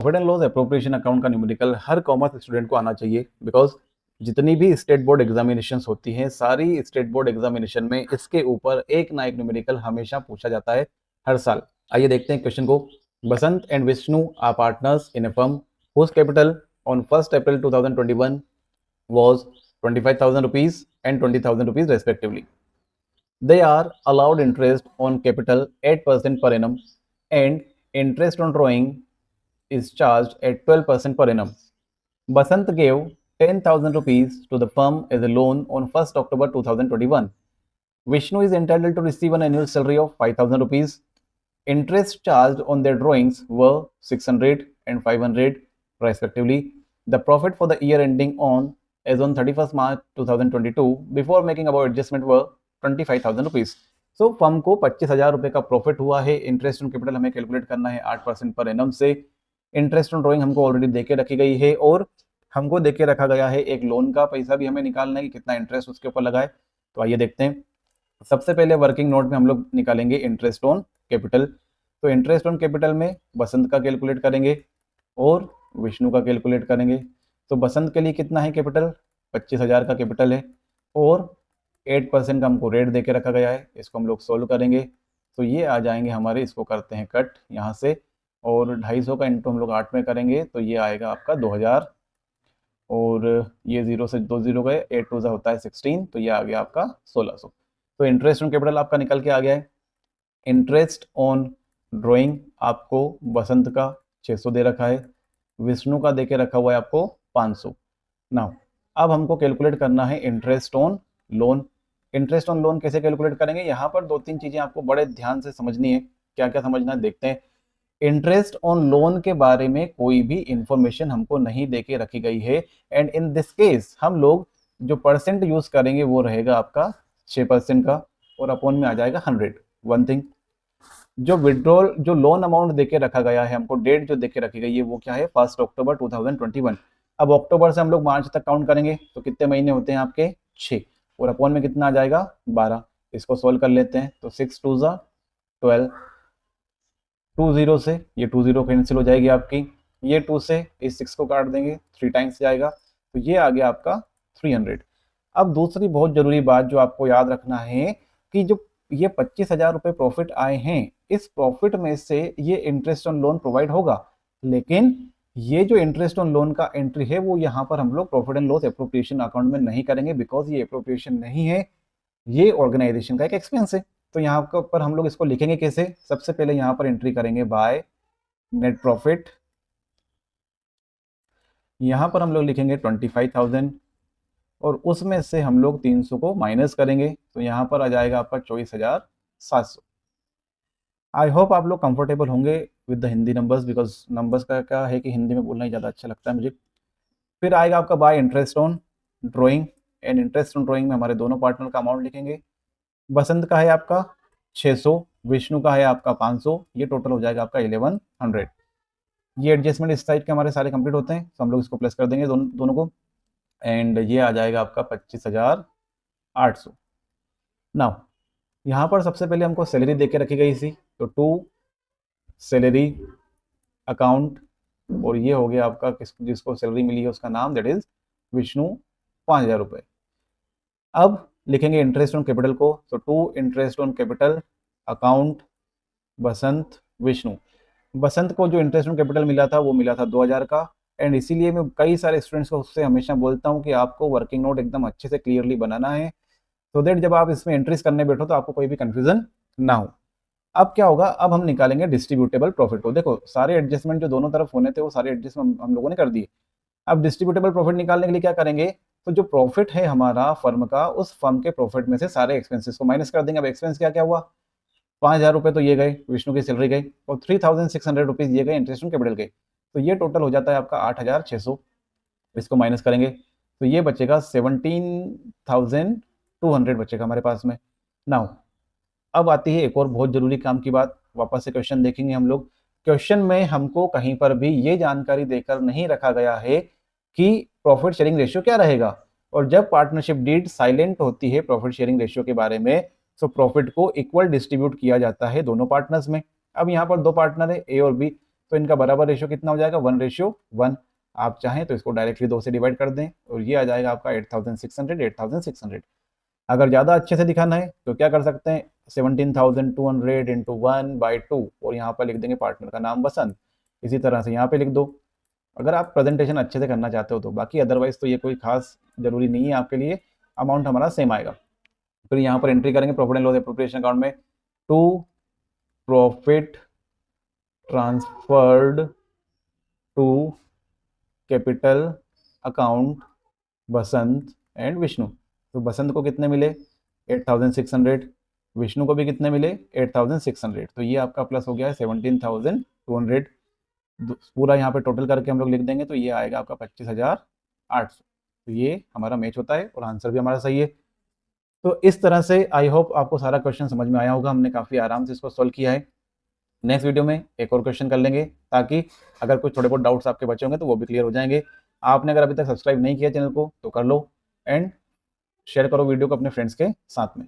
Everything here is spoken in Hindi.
Profit and loss appropriation account का न्यूमेरिकल हर कॉमर्स स्टूडेंट को आना चाहिए, बिकॉज जितनी भी स्टेट बोर्ड एग्जामिनेशंस होती हैं, सारी स्टेट बोर्ड एग्जामिनेशन में इसके ऊपर एक ना एक न्यूमेरिकल हमेशा पूछा जाता है हर साल। आइए देखते हैं क्वेश्चन को। Basant and Vishnu are partners in a firm whose capital on 1st April 2021 was 25,000 rupees and 20,000 rupees respectively. They are allowed interest on capital 8% per annum and interest on drawing is charged at 12% per annum. Basant gave 10,000 rupees to the firm as a loan on 1st October 2021. Vishnu is entitled to receive an annual salary of 5,000 rupees. Interest charged on their drawings were 600 and 500 respectively. The profit for the year ending on as on 31st March 2022 before making about adjustment were 25,000 rupees. So firm को 25,000 रुपए का प्रॉफिट हुआ है। इंटरेस्ट ऑन कैपिटल हमें कैलकुलेट करना है 8% पर एनम से। इंटरेस्ट ऑन ड्रॉइंग हमको ऑलरेडी देके रखी गई है और हमको देके रखा गया है एक लोन का पैसा भी हमें निकालना है कि कितना इंटरेस्ट उसके ऊपर लगा है। तो आइए देखते हैं। सबसे पहले वर्किंग नोट में हम लोग निकालेंगे इंटरेस्ट ऑन कैपिटल। तो इंटरेस्ट ऑन कैपिटल में बसंत का कैलकुलेट करेंगे और विष्णु का कैलकुलेट करेंगे। तो बसंत के लिए कितना है कैपिटल, 25,000 का कैपिटल है और 8% का हमको रेट दे के रखा गया है। इसको हम लोग सोल्व करेंगे तो ये आ जाएंगे हमारे, इसको करते हैं कट यहाँ से, और 250 का इंटू हम लोग 8 में करेंगे तो ये आएगा आपका 2000 और ये 0 से 2 0 गए, 8 2 होता है 16, तो ये आ गया आपका 1600। तो इंटरेस्ट ऑन कैपिटल आपका निकल के आ गया है। इंटरेस्ट ऑन ड्राइंग आपको बसंत का 600 दे रखा है, विष्णु का देके रखा हुआ है आपको 500। नाउ अब हमको कैलकुलेट करना है interest on loan. Interest on loan कैसे कैलकुलेट करेंगे, यहाँ पर 2-3 चीजें आपको बड़े ध्यान से समझनी है। क्या क्या समझना है देखते हैं। इंटरेस्ट ऑन लोन के बारे में कोई भी इंफॉर्मेशन हमको नहीं देके रखी गई है एंड इन दिस केस हम लोग जो परसेंट यूज करेंगे वो रहेगा आपका 6% का और अपॉन में आ जाएगा 100। वन थिंग, जो विड्रॉल जो लोन अमाउंट देके रखा गया है हमको, डेट जो देके रखी गई है वो क्या है 1 अक्टूबर 2021। अब अक्टूबर से हम लोग मार्च तक काउंट करेंगे तो कितने महीने होते हैं आपके 6 और अपॉन में कितना आ जाएगा 12। इसको सोल्व कर लेते हैं तो 6 2 12, 2 0 से ये 2 0 कैंसिल हो जाएगी आपकी, ये 2 से इस 6 को काट देंगे 3 टाइम्स जाएगा तो ये आ गया आपका 300। अब दूसरी बहुत जरूरी बात जो आपको याद रखना है कि जो ये 25,000 रुपए प्रॉफिट आए हैं, इस प्रॉफिट में से ये इंटरेस्ट ऑन लोन प्रोवाइड होगा, लेकिन ये जो इंटरेस्ट ऑन लोन का एंट्री है वो यहाँ पर हम लोग profit and loss appropriation account में नहीं करेंगे, बिकॉज ये एप्रोप्रिएशन नहीं है, ये ऑर्गेनाइजेशन का एक एक्सपेंस है। तो यहाँ पर हम लोग इसको लिखेंगे कैसे, सबसे पहले यहाँ पर एंट्री करेंगे बाय नेट प्रॉफिट। यहाँ पर हम लोग लिखेंगे 25,000 और उसमें से हम लोग 300 को माइनस करेंगे तो यहाँ पर आ जाएगा आपका 24,700। आई होप आप लोग कंफर्टेबल होंगे with the Hindi numbers, because numbers का क्या है कि हिंदी में बोलना ही ज़्यादा अच्छा लगता है मुझे। फिर आएगा आपका bye interest on drawing and interest on drawing में हमारे दोनों पार्टनर का अमाउंट लिखेंगे। बसंत का है आपका 600, विष्णु का है आपका 500, ये टोटल हो जाएगा आपका 1100। ये एडजस्टमेंट इस साइड के हमारे सारे कंप्लीट होते हैं तो हम लोग इसको प्लस कर देंगे दोनों को एंड ये आ जाएगा आपका 25,800। नाउ यहाँ पर सबसे पहले हमको सैलरी देके रखी गई थी तो टू सैलरी अकाउंट और ये हो गया आपका जिसको सैलरी मिली है उसका नाम, दैट इज विष्णु, 5,000 रुपये। अब लिखेंगे इंटरेस्ट ऑन कैपिटल को, तो to interest on capital account Basant Vishnu. Basant को जो इंटरेस्ट ऑन कैपिटल मिला था वो मिला था 2,000 का एंड इसीलिए मैं कई सारे स्टूडेंट्स को उससे हमेशा बोलता हूँ कि आपको वर्किंग नोट एकदम अच्छे से क्लियरली बनाना है सो दैट जब आप इसमें एंट्रीज करने बैठो तो आपको कोई भी कंफ्यूजन ना हो। अब क्या होगा, अब हम निकालेंगे डिस्ट्रीब्यूटेबल प्रॉफिट को। देखो सारे एडजस्टमेंट जो दोनों तरफ होने थे वो सारे एडजस्टमेंट हम लोगों ने कर दिए। अब डिस्ट्रीब्यूटेबल प्रॉफिट निकालने के लिए क्या करेंगे, तो जो प्रॉफिट है हमारा फर्म का, उस फर्म के प्रॉफिट में से सारे एक्सपेंसेस को माइनस कर देंगे। अब एक्सपेंस क्या क्या हुआ, 5,000 रुपये तो ये गए, विष्णु की सैलरी गई और 3,600 रुपीज़ ये गए इंटरेस्ट ऑन कैपिटल के, तो ये टोटल हो जाता है आपका 8,600। इसको माइनस करेंगे तो ये बचेगा 17,200 बचेगा हमारे पास में। नाउ अब आती है एक और बहुत जरूरी काम की बात, वापस से क्वेश्चन देखेंगे हम लोग। क्वेश्चन में हमको कहीं पर भी ये जानकारी देकर नहीं रखा गया है कि प्रॉफिट शेयरिंग रेशियो क्या रहेगा, और जब पार्टनरशिप डीड साइलेंट होती है प्रॉफिट शेयरिंग रेशियो के बारे में, तो प्रॉफिट को इक्वल डिस्ट्रीब्यूट किया जाता है दोनों पार्टनर्स में। अब यहाँ पर दो पार्टनर है ए और बी, तो इनका बराबर रेशियो कितना हो जाएगा, 1:1। आप चाहें तो इसको डायरेक्टली 2 से डिवाइड कर दें और ये आ जाएगा आपका 8600, 8600। अगर ज़्यादा अच्छे से दिखाना है तो क्या कर सकते हैं, 17,200 इंटू 1/2 और यहाँ पर लिख देंगे पार्टनर का नाम बसंत। इसी तरह से यहाँ पे लिख दो, अगर आप प्रेजेंटेशन अच्छे से करना चाहते हो तो। बाकी अदरवाइज तो ये कोई खास जरूरी नहीं है आपके लिए, अमाउंट हमारा सेम आएगा। फिर यहाँ पर एंट्री करेंगे profit and loss appropriation account में, to profit transferred to capital account Basant and Vishnu. तो बसंत को कितने मिले 8600, विष्णु को भी कितने मिले 8600। तो ये आपका प्लस हो गया है 17,200। पूरा यहाँ पे टोटल करके हम लोग लिख देंगे तो ये आएगा आपका 25,800। तो ये हमारा मैच होता है और आंसर भी हमारा सही है। तो इस तरह से आई होप आपको सारा क्वेश्चन समझ में आया होगा, हमने काफ़ी आराम से इसको सॉल्व किया है। नेक्स्ट वीडियो में एक और क्वेश्चन कर लेंगे ताकि अगर कुछ थोड़े बहुत डाउट्स आपके बचे होंगे तो वो भी क्लियर हो जाएंगे। आपने अगर अभी तक सब्सक्राइब नहीं किया चैनल को तो कर लो एंड शेयर करो वीडियो को अपने फ्रेंड्स के साथ में।